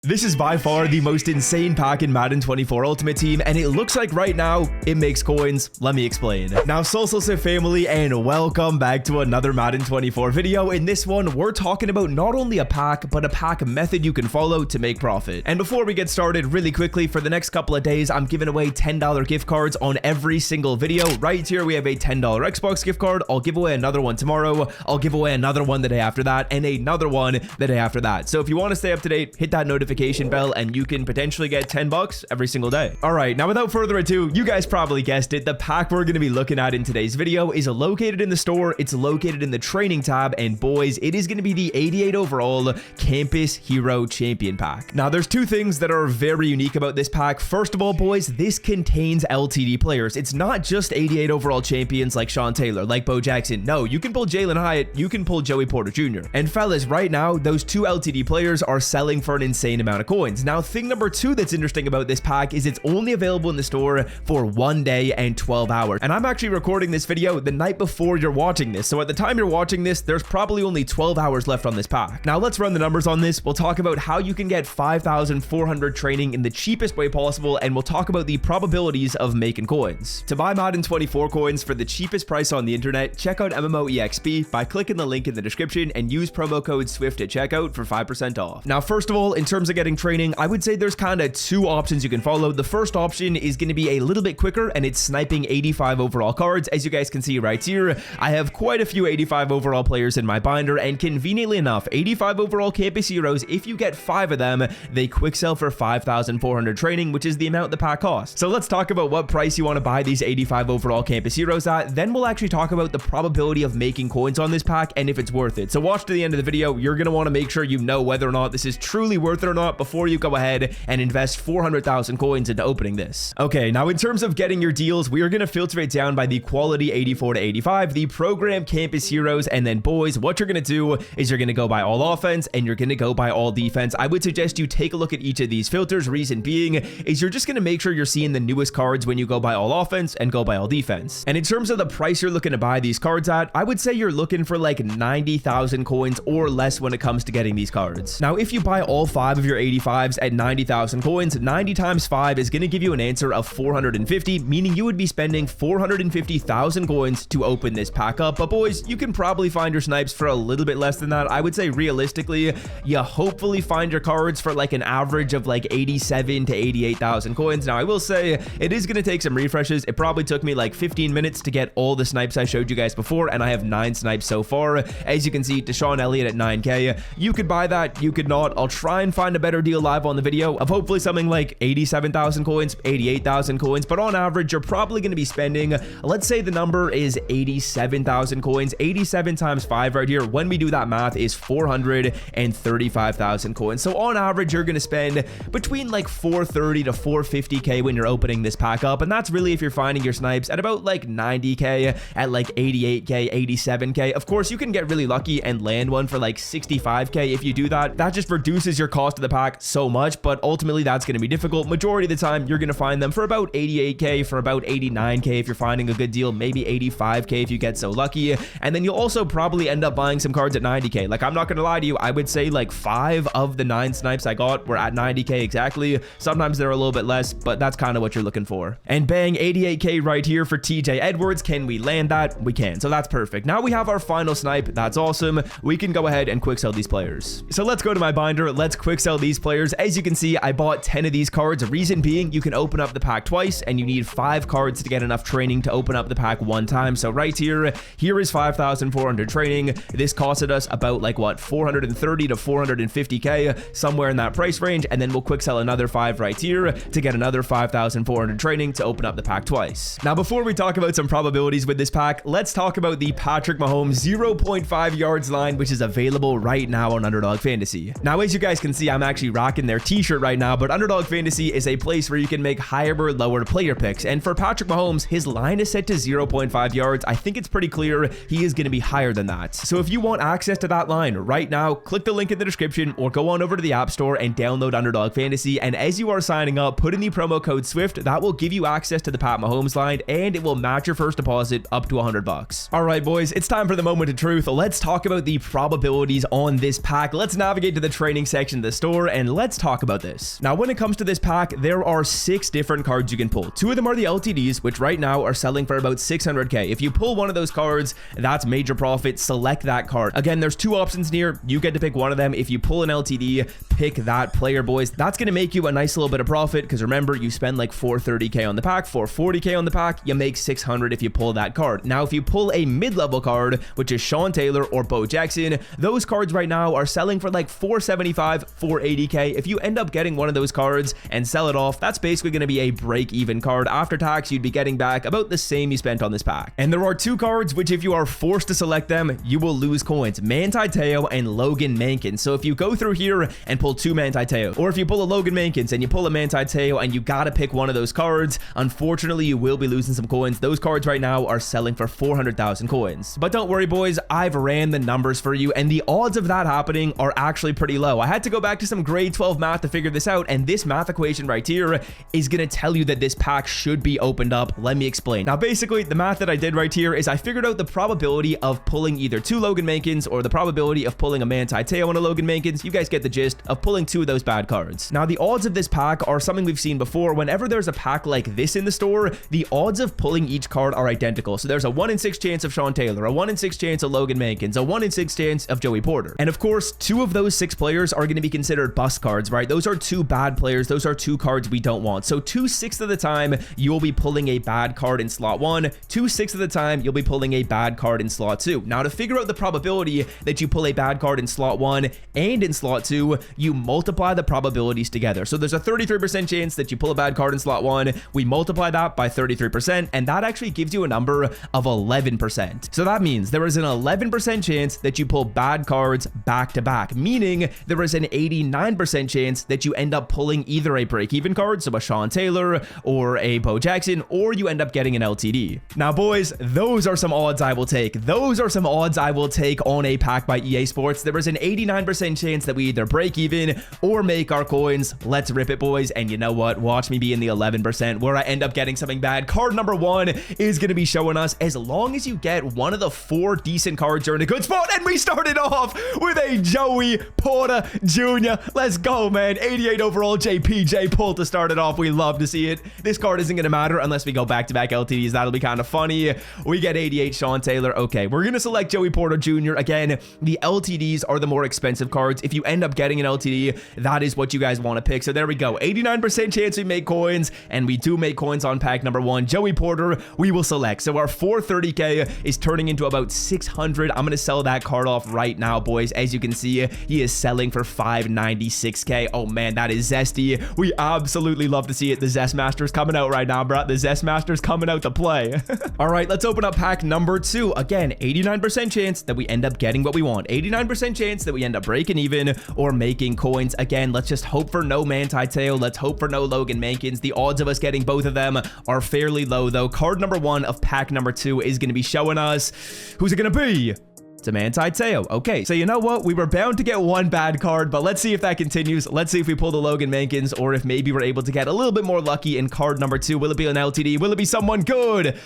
This is by far the most insane pack in Madden 24 Ultimate Team, and it looks like right now it makes coins. Let me explain. Now, Solstice family, and welcome back to another Madden 24 video. In this one, we're talking about not only a pack, but a pack method you can follow to make profit. And before we get started, really quickly, for the next couple of days, I'm giving away $10 gift cards on every single video. Right here, we have a $10 Xbox gift card. I'll give away another one tomorrow. I'll give away another one the day after that, and another one the day after that. So if you want to stay up to date, hit that notification bell and you can potentially get 10 bucks every single day. All right, now without further ado, you guys probably guessed it, the pack we're going to be looking at in today's video is located in the store. It's located in the training tab, and boys, it is going to be the 88 overall Campus Hero Champion pack. Now there's two things that are very unique about this pack. First of all, boys, this contains LTD players. It's not just 88 overall champions like Sean Taylor, like Bo Jackson. No, you can pull Jalen Hyatt, you can pull Joey Porter Jr. And fellas, right now, those two LTD players are selling for an insane amount of coins. Now, thing number two that's interesting about this pack is it's only available in the store for 1 day and 12 hours. And I'm actually recording this video the night before you're watching this. So at the time you're watching this, there's probably only 12 hours left on this pack. Now let's run the numbers on this. We'll talk about how you can get 5,400 training in the cheapest way possible, and we'll talk about the probabilities of making coins. To buy Madden 24 coins for the cheapest price on the internet, check out MMOEXP by clicking the link in the description and use promo code SWIFT at checkout for 5% off. Now, first of all, in terms of getting training, I would say there's kind of two options you can follow. The first option is going to be a little bit quicker, and it's sniping 85 overall cards. As you guys can see right here, I have quite a few 85 overall players in my binder, and conveniently enough, 85 overall Campus Heroes, if you get 5 of them, they quick sell for 5,400 training, which is the amount the pack costs. So let's talk about what price you want to buy these 85 overall Campus Heroes at. Then we'll actually talk about the probability of making coins on this pack and if it's worth it. So watch to the end of the video. You're going to want to make sure you know whether or not this is truly worth it or not before you go ahead and invest 400,000 coins into opening this. Okay, now in terms of getting your deals, we are going to filter it down by the quality 84 to 85, the program Campus Heroes, and then boys, what you're going to do is you're going to go by all offense and you're going to go by all defense. I would suggest you take a look at each of these filters. Reason being is you're just going to make sure you're seeing the newest cards when you go by all offense and go by all defense. And in terms of the price you're looking to buy these cards at, I would say you're looking for like 90,000 coins or less when it comes to getting these cards. Now, if you buy all 5 of your 85s at 90,000 coins, 90 times 5 is going to give you an answer of 450, meaning you would be spending 450,000 coins to open this pack up. But boys, you can probably find your snipes for a little bit less than that. I would say realistically, you hopefully find your cards for like an average of like 87 to 88,000 coins. Now, I will say it is going to take some refreshes. It probably took me like 15 minutes to get all the snipes I showed you guys before, and I have 9 snipes so far. As you can see, Deshaun Elliott at 9K. You could buy that, you could not. I'll try and find a better deal live on the video of hopefully something like 87,000 coins, 88,000 coins, but on average, you're probably going to be spending, let's say the number is 87,000 coins. 87 times 5 right here, when we do that math, is 435,000 coins. So on average, you're going to spend between like 430 to 450k when you're opening this pack up, and that's really if you're finding your snipes at about like 90k, at like 88k, 87k. Of course, you can get really lucky and land one for like 65k. If you do that, that just reduces your cost of the pack so much, but ultimately that's going to be difficult. Majority of the time, you're going to find them for about 88k, for about 89k if you're finding a good deal, maybe 85k if you get so lucky. And then you'll also probably end up buying some cards at 90k. Like, I'm not going to lie to you, I would say like 5 of the 9 snipes I got were at 90k exactly. Sometimes they're a little bit less, but that's kind of what you're looking for. And bang, 88k right here for TJ Edwards. Can we land that? We can. So that's perfect. Now we have our final snipe. That's awesome. We can go ahead and quick sell these players. So let's go to my binder. Let's quick sell these players. As you can see, I bought 10 of these cards. Reason being, you can open up the pack twice, and you need 5 cards to get enough training to open up the pack 1 time. So right here is 5,400 training. This costed us about like what, 430 to 450k, somewhere in that price range. And then we'll quick sell another 5 right here to get another 5,400 training to open up the pack twice. Now, before we talk about some probabilities with this pack, let's talk about the Patrick Mahomes 0.5 yards line, which is available right now on Underdog Fantasy. Now, as you guys can see, I'm actually rocking their t-shirt right now, but Underdog Fantasy is a place where you can make higher or lower player picks. And for Patrick Mahomes, his line is set to 0.5 yards. I think it's pretty clear he is going to be higher than that. So if you want access to that line right now, click the link in the description or go on over to the App Store and download Underdog Fantasy. And as you are signing up, put in the promo code SWIFT. That will give you access to the Pat Mahomes line, and it will match your first deposit up to $100. All right, boys, it's time for the moment of truth. Let's talk about the probabilities on this pack. Let's navigate to the training section of the store. store and let's talk about this. Now, when it comes to this pack, there are 6 different cards you can pull. 2 of them are the LTDs, which right now are selling for about 600k. If you pull one of those cards, that's major profit. Select that card. Again, there's 2 options here. You get to pick one of them. If you pull an LTD, pick that player, boys. That's going to make you a nice little bit of profit because remember, you spend like 430k on the pack, 440k on the pack, you make 600 if you pull that card. Now, if you pull a mid-level card, which is Sean Taylor or Bo Jackson, those cards right now are selling for like 475, 480k. If you end up getting one of those cards and sell it off, that's basically going to be a break-even card. After tax, you'd be getting back about the same you spent on this pack. And there are 2 cards which, if you are forced to select them, you will lose coins: Manti Te'o and Logan Mankins. So if you go through here and pull 2 Manti Te'o, or if you pull a Logan Mankins and you pull a Manti Te'o and you gotta pick one of those cards, unfortunately, you will be losing some coins. Those cards right now are selling for 400,000 coins. But don't worry, boys, I've ran the numbers for you, and the odds of that happening are actually pretty low. I had to go back to some grade 12 math to figure this out, and this math equation right here is gonna tell you that this pack should be opened up. Let me explain. Now, basically, the math that I did right here is I figured out the probability of pulling either 2 Logan Mankins or the probability of pulling a Manti Te'o and a Logan Mankins. You guys get the gist of pulling 2 of those bad cards. Now, the odds of this pack are something we've seen before. Whenever there's a pack like this in the store, the odds of pulling each card are identical. So there's a 1 in 6 chance of Sean Taylor, a 1 in 6 chance of Logan Mankins, a 1 in 6 chance of Joey Porter. And of course, 2 of those 6 players are going to be considered bust cards, right? Those are 2 bad players. Those are 2 cards we don't want. So 2/6 of the time, you'll be pulling a bad card in slot 1. 2/6 of the time, you'll be pulling a bad card in slot 2. Now, to figure out the probability that you pull a bad card in slot 1 and in slot 2, you multiply the probabilities together. So there's a 33% chance that you pull a bad card in slot 1. We multiply that by 33%, and that actually gives you a number of 11%. So that means there is an 11% chance that you pull bad cards back to back, meaning there is an 89% chance that you end up pulling either a break-even card, so a Sean Taylor or a Bo Jackson, or you end up getting an LTD. Now, boys, those are some odds I will take. Those are some odds I will take on a pack by EA Sports. There is an 89% chance that we either break even or make our coins. Let's rip it, boys. And you know what? Watch me be in the 11% where I end up getting something bad. Card number 1 is going to be showing us, as long as you get one of the 4 decent cards, you're in a good spot. And we started off with a Joey Porter Jr. Let's go, man. 88 overall JPJ pull to start it off. We love to see it. This card isn't going to matter unless we go back-to-back LTDs. That'll be kind of funny. We get 88 Sean Taylor. Okay, we're going to select Joey Porter Jr. Again, the LTDs are the more expensive cards. If you end up getting an LTD, that is what you guys want to pick. So there we go. 89% chance we make coins, and we do make coins on pack number 1. Joey Porter, we will select. So our 430k is turning into about 600. I'm going to sell that card off right now, boys. As you can see, he is selling for 596k. Oh man, that is zesty. We absolutely love to see it. The Zest Master's coming out right now, bro. The Zest Master's coming out to play. All right, let's open up pack number 2. Again, 89% chance that we end up getting what we want. 89% chance that we end up breaking even or making coins. Again, let's just hope for no Manti Te'o. Let's hope for no Logan Mankins. The odds of us getting both of them are fairly low, though. Card number 1 of pack number 2 is going to be showing us, who's it going to be? It's a Manti Te'o. Okay, so you know what? We were bound to get one bad card, but let's see if that continues. Let's see if we pull the Logan Mankins, or if maybe we're able to get a little bit more lucky in card number 2. Will it be an LTD? Will it be someone good?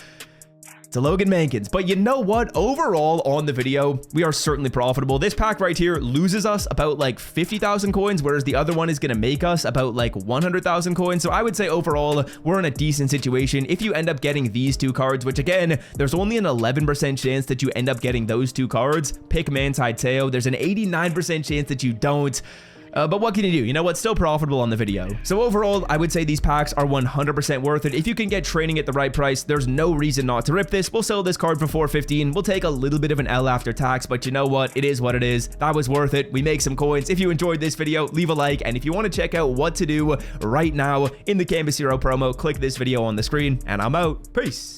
To Logan Mankins. But you know what? Overall on the video, we are certainly profitable. This pack right here loses us about like 50,000 coins, whereas the other one is going to make us about like 100,000 coins. So I would say overall, we're in a decent situation. If you end up getting these 2 cards, which again, there's only an 11% chance that you end up getting those 2 cards, pick Manti Te'o. There's an 89% chance that you don't. But what can you do? You know what? Still profitable on the video. So overall, I would say these packs are 100% worth it. If you can get training at the right price, there's no reason not to rip this. We'll sell this card for 415. We'll take a little bit of an L after tax, but you know what? It is what it is. That was worth it. We make some coins. If you enjoyed this video, leave a like. And if you want to check out what to do right now in the Canvas Hero promo, click this video on the screen, and I'm out. Peace.